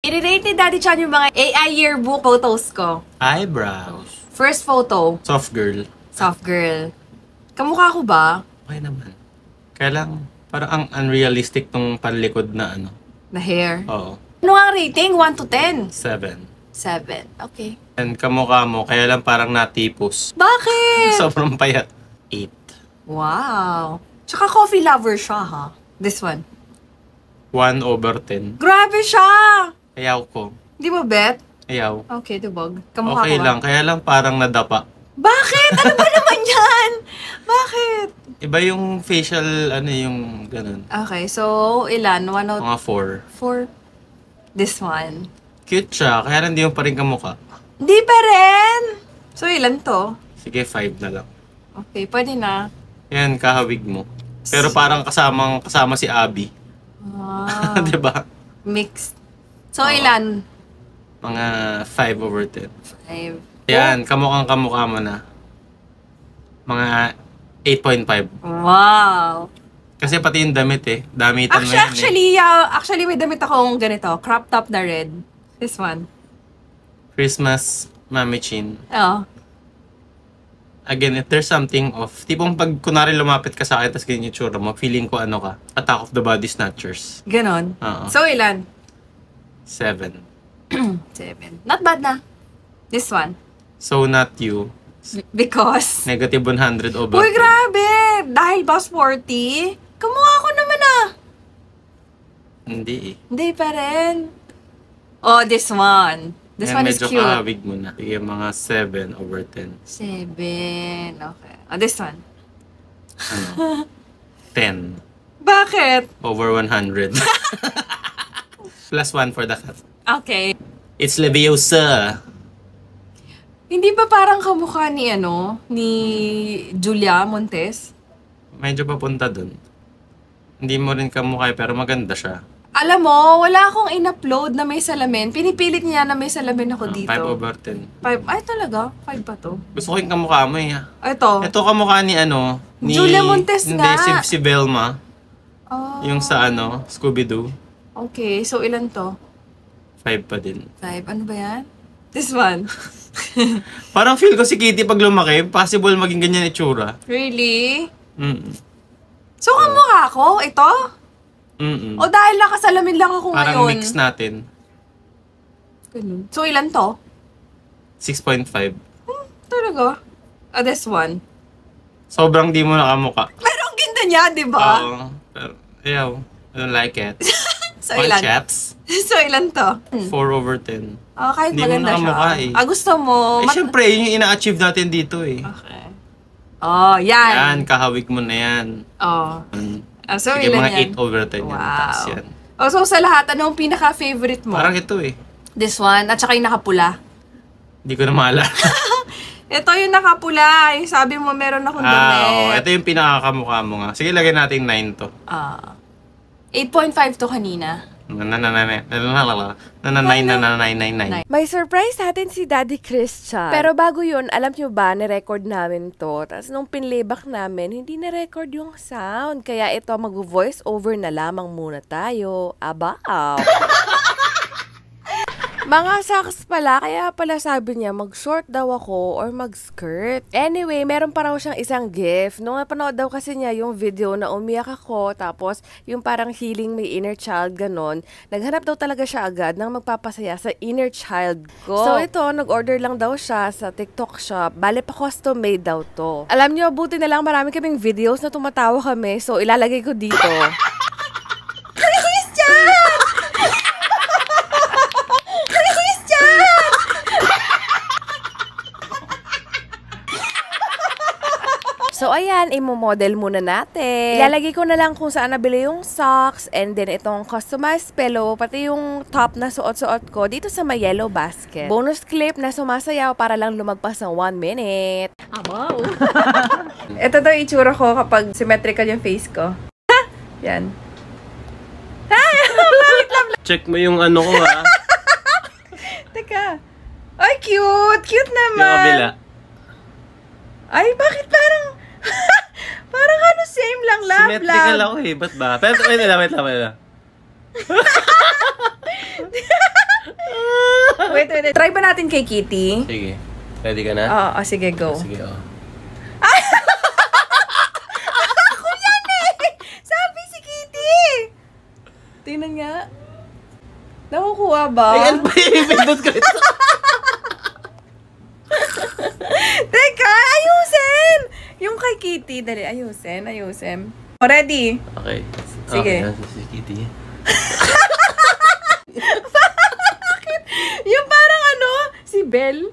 I-rate ni Daddy Chan yung mga AI yearbook photos ko. Eyebrows. First photo. Soft girl. Soft girl. Kamukha ko ba? Okay naman. Kaya lang, parang ang unrealistic tong panlikod na ano. Na hair? Oo. Ano ang rating? 1 to 10? 7. 7. Okay. And kamukha mo, kaya lang parang natipos. Bakit? Sobrang payat. 8. Wow. Tsaka coffee lover siya, ha? This one. 1/10. Grabe siya! Ayaw ko. Di mo bet? Ayaw. Okay, dubog. Kamukha Okay ko ba? lang, kaya lang parang nadapa. Bakit? Ano ba naman yan? Bakit? Iba yung facial, ano yung ganun. Okay, so ilan? 1 out Mga 4. 4. This one. Cute siya, kaya lang di mo pa rin kamukha. Di pa rin! So ilan to? Sige, 5 na lang. Okay, pwede na. Yan, kahawig mo. Pero parang kasama si Abby. Ah, Diba? mixed. So ilan? Mga 5/10. 5. Yan, kamukha mo na. Mga 8.5. Wow! Kasi pati yung damit eh. Damitan mo yan Actually, may damit akong ganito. Crop top na red. This one. Christmas Mami Chin. Oh. Again, if there's something off, tipong pag kunwari lumapit ka sa akin, tapos ganyan yung tsura mo, feeling ko ano ka, Attack of the Body Snatchers. Ganon. Oo. So ilan? 7. 7. Not bad na. This one. So not you. Because? Negative 100/10. Uy, grabe! Dahil ba sporty? Kamukha ko naman ah. Hindi eh. Hindi pa rin. Oh, this one. This Yan, one is medyo cute. kahawig mo na. Sige, mga 7/10. 7. Okay. Oh, this one. Ano? 10. Bakit? Over 100. Plus 1 for the cut. Okay. It's Leviosa. Hindi ba parang kamukha ni ni Julia Montes? Medyo papunta dun. Hindi mo rin kamukha pero maganda siya. Alam mo, wala akong in-upload na may salamin. Pinipilit niya na may salamin ako dito. 5/10. 5. Ay, talaga? 5 pa to? Gusto ko yung kamukha mo eh. Ito. Ito kamukha ni ni Julia Montes hindi, nga. si Velma. Oh. Yung sa Scooby-Doo. Okay, so ilan to? 5 pa din. 5. Ano ba yan? This one. Parang feel ko si Kitty pag lumaki, possible maging ganyan itsura. Really? So kamukha ko? Ito? O dahil nakasalamin lang ako parang ngayon? mix natin. Ganun. So ilan to? 6.5. Talaga? This one. Sobrang di mo nakamukha. Pero ang ganda niya, di ba? Oo. Pero, ayaw. I don't like it. So One ilan? chaps. So ilan to? 4/10. Oh, kahit Hindi mo maganda siya. nakamukha eh. Gusto mo? Syempre, yun yung ina-achieve natin dito eh. Okay. Oh, yan. Yan, kahawig mo na yan. Oh. So Sige, ilan mga yan? 8/10 yan. Taas yan. Oh, so sa lahat, anong pinaka-favorite mo? Parang ito eh. This one, at saka yung nakapula. Hindi ko na maalala. Ito yung nakapula. Yung sabi mo, meron akong damit. Ito yung pinakakamukha mo nga. Sige, lagyan natin 9 to. 8.5 to kanina. May surprise natin si Daddy Christian. Pero bago yun, alam nyo ba, nirecord namin to. Tapos nung pinlayback namin, hindi na-record yung sound. Kaya ito, mag-voice over na lamang muna tayo. Abaw! Mga socks pala, kaya pala sabi niya mag-short daw ako or mag-skirt. Anyway, meron pa raw siyang isang gift. Nung napanood daw kasi niya yung video na umiyak ako, tapos yung parang healing may inner child, ganon, naghanap daw talaga siya agad ng magpapasaya sa inner child ko. So ito, nag-order lang daw siya sa TikTok shop. Bale pa custom made daw to. Alam niyo, buti na lang marami kaming videos na tumatawa kami, so ilalagay ko dito. So, ayan, imo-model muna natin. Ilalagay ko na lang kung saan nabili yung socks and then itong customized pillow, pati yung top na suot-suot ko dito sa may yellow basket. Bonus clip na sumasayaw para lang lumagpas ng 1 minute. Abaw! Ito daw itsura ko kapag symmetrical yung face ko. Yan. Check mo yung ano ko ha. Teka. Ay, cute! Cute naman! Yung kabila. Ay, bakit parang... parang same lang, love. Symmetrical ako eh, ba't ba? Pero wait lang. Wait. Try ba natin kay Kitty? Sige. Ready ka na? Oo, sige, go. Sige, oh. Ako yan eh! Sabi si Kitty! Tingnan nga. Nakukuha ba? Ay, ano ba yung pindot ko ito? Teka, ayusin! Yung kay Kitty, dali, ayusin. Ready? Okay. Sige. Okay, si Kitty. Yung parang ano, si Belle.